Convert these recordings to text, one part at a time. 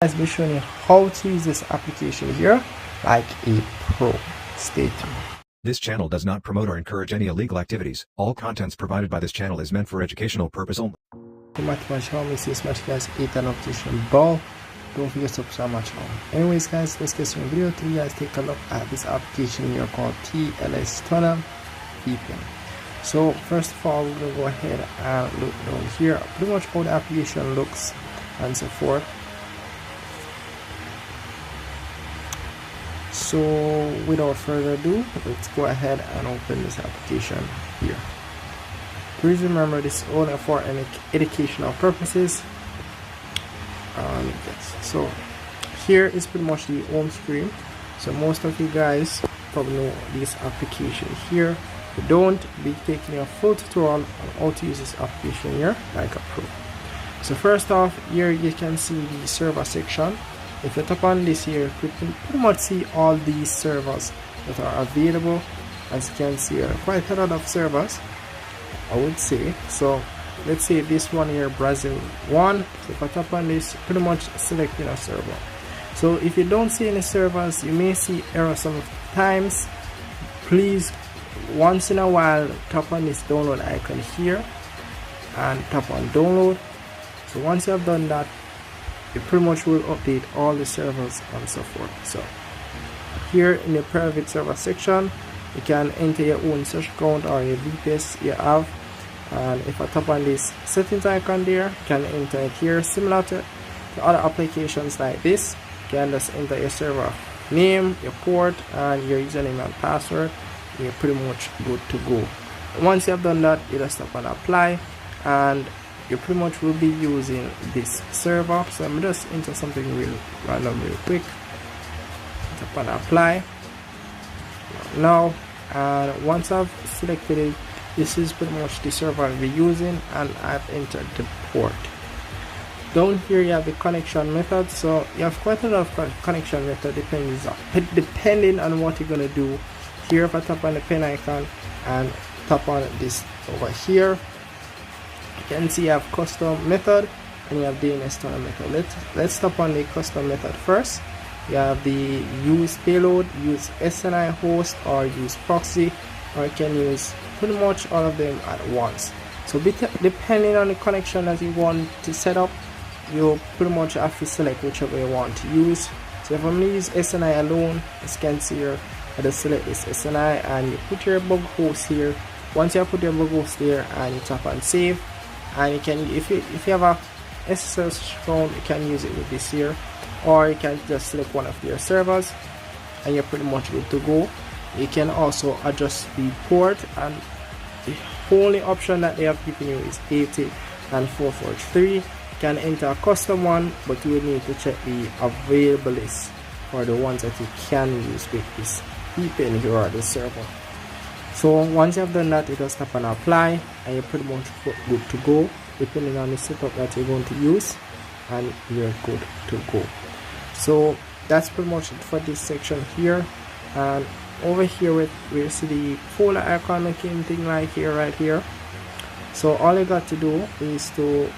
I'll be showing you how to use this application here like a pro. Stay tuned. This channel does not promote or encourage any illegal activities. All contents provided by this channel is meant for educational purpose only. Smash guys, 8 and optician ball. Don't forget to subscribe my channel. Anyways guys, let's get some video to you guys. Take a look at this application here called Tls Tunnel VPN. So first of all, we're gonna go ahead and look down here pretty much how the application looks and so forth. So without further ado, let's go ahead and open this application here. Please remember this is only for educational purposes. So here is pretty much the home screen. So most of you guys probably know this application here. If you don't, be taking a full tutorial on how to use this application here like a pro. So first off, here you can see the server section. If you tap on this here, you can pretty much see all these servers that are available. As you can see, there are quite a lot of servers, I would say. So let's say this one here, Brazil 1. So if I tap on this, pretty much selecting a server. So if you don't see any servers, you may see errors sometimes. Please, once in a while, tap on this download icon here and tap on download. So once you have done that, it pretty much will update all the servers and so forth. So here in the private server section, you can enter your own search account or your VPS you have. And if I tap on this settings icon there, you can enter it here. Similar to other applications like this, you can just enter your server name, your port, and your username and password. You're pretty much good to go. Once you have done that, you just tap on apply, and you pretty much will be using this server. So I'm just into something real random real quick. Tap on apply now, and once I've selected it, this is pretty much the server I'll be using, and I've entered the port. Down here you have the connection method. So you have quite a lot of connection method depending on what you're gonna do. Here if I tap on the pen icon and tap on this over here, you can see you have custom method and you have DNS tunnel method. Let's tap on the custom method first. You have the use payload, use SNI host, or use proxy, or you can use pretty much all of them at once. So depending on the connection that you want to set up, you pretty much have to select whichever you want to use. So if I'm going to use SNI alone, as you can see here, I just select this SNI and you put your bug host here. Once you put your bug host there and you tap on save, and you can, if you have a SSL account, you can use it with this here, or you can just select one of your servers and you're pretty much good to go. You can also adjust the port, and the only option that they have given you is 80 and 443. You can enter a custom one, but you will need to check the available list for the ones that you can use with this VPN here or this server. So once you have done that, you just tap on apply and you're pretty much good to go depending on the setup that you're going to use, and you're good to go. So that's pretty much it for this section here. And over here we see the folder icon looking thing right here. So all you got to do is to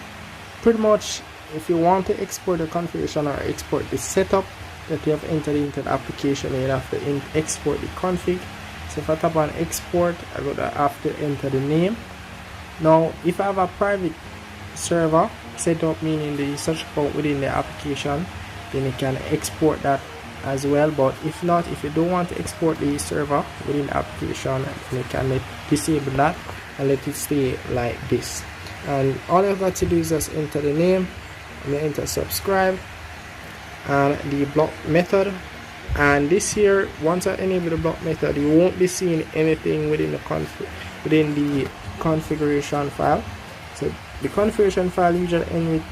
pretty much, if you want to export the configuration or export the setup that you have entered into the application, you have to export the config. So if I tap on export, I would have to enter the name. Now if I have a private server set up, meaning the search account within the application, then you can export that as well. But if not, if you don't want to export the server within the application, you can disable that and let it stay like this. And all you've got to do is just enter the name and then enter subscribe and the block method. And this here, once I enable the block method, you won't be seeing anything within the configuration file. So the configuration file usually ends with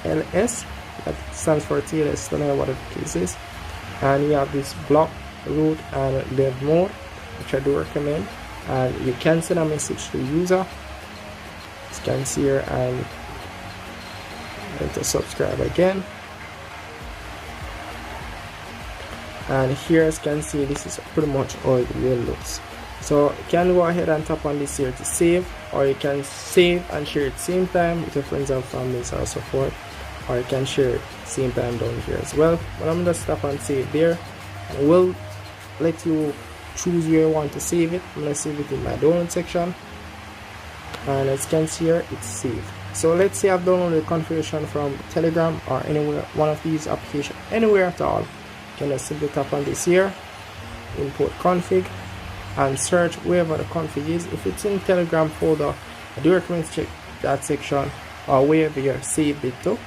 TLS, that stands for Tls Tunnel, whatever the case is. And you have this block, root, and dev mode, which I do recommend. And you can send a message to the user, as you can see here, and enter subscribe again. And here, as you can see, this is pretty much how it will looks. So you can go ahead and tap on this here to save, or you can save and share at the same time with your friends and families or so forth, or you can share it same time down here as well. But I'm gonna stop and save there. We'll let you choose where you want to save it. I'm gonna save it in my download section, and as you can see here, it's saved. So let's say I've downloaded the configuration from Telegram or anywhere, one of these applications, anywhere at all. You can just simply tap on this here, import config, and search wherever the config is. If it's in Telegram folder, I do recommend to check that section or wherever you're saved it to,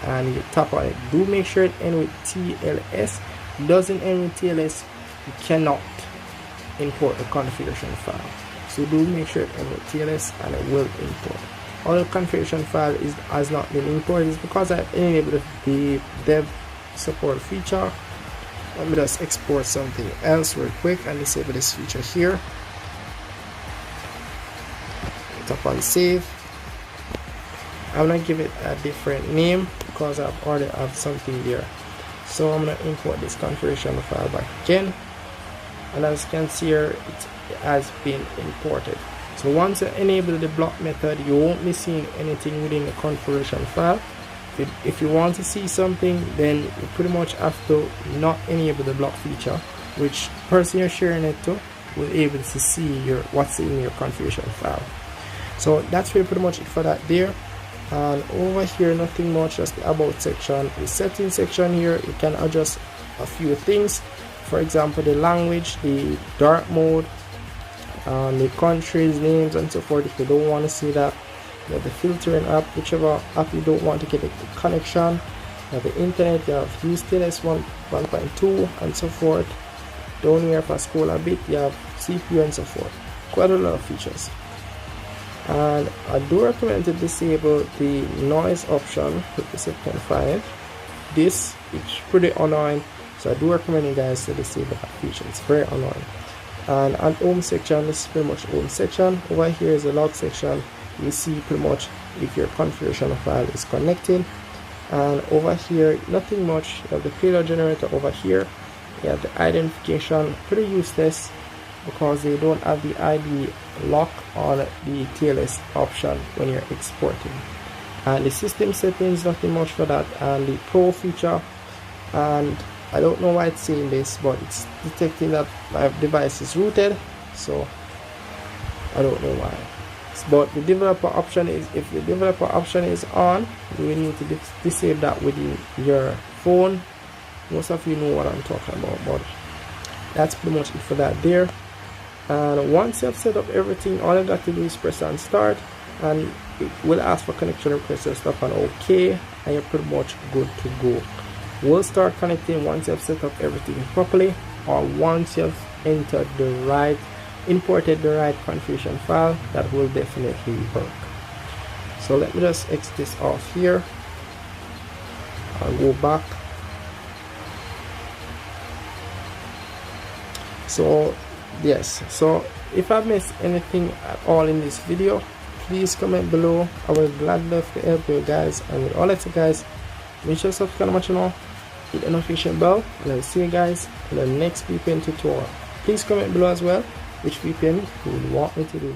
and you tap on it. Do make sure it ends with TLS. If it doesn't end with TLS, you cannot import the configuration file. So do make sure it ends with TLS, and it will import. All the configuration file has not been imported is because I enabled the dev support feature. Let me just export something else real quick and disable this feature here. Tap on save. I'm gonna give it a different name because I've already have something there. So I'm gonna import this configuration file back again, and as you can see here, it has been imported. So once you enable the block method, you won't be seeing anything within the configuration file. If you want to see something, then you pretty much have to not enable the block feature, which person you're sharing it to will be able to see what's in your configuration file. So that's really pretty much it for that there. And over here, nothing much, just the about section. The settings section here, you can adjust a few things. For example, the language, the dark mode, the countries, names, and so forth. If you don't want to see that, you have the filtering app, whichever app you don't want to get a connection. You have the internet, you have use Tls 1.2 and so forth. Down here, if I scroll a bit, you have CPU and so forth. Quite a lot of features. And I do recommend to disable the noise option with the second file. This is pretty annoying, so I do recommend you guys to disable that feature. It's very annoying. And on home section, this is pretty much home section. Over here is the log section. You see pretty much if your configuration file is connected. And over here, nothing much. You have the payload generator over here. You have the identification, pretty useless because they don't have the ID lock on the TLS option when you're exporting. And the system settings, nothing much for that. And the pro feature, and I don't know why it's saying this, but it's detecting that my device is rooted, so I don't know why. But the developer option is, if the developer option is on, you will need to disable that within your phone. Most of you know what I'm talking about, but that's pretty much it for that there. And once you have set up everything, all you got to do is press on start, and it will ask for connection request and stuff on OK, and you're pretty much good to go. We'll start connecting once you have set up everything properly, or once you have imported the right configuration file. That will definitely work. So let me just exit this off here. I'll go back. So yes, so if I missed anything at all in this video, please comment below. I will gladly love to help you guys. And with all that, guys, make sure to subscribe to my channel, hit the notification bell, and I'll see you guys in the next VPN tutorial. Please comment below as well which VPN you would want me to do.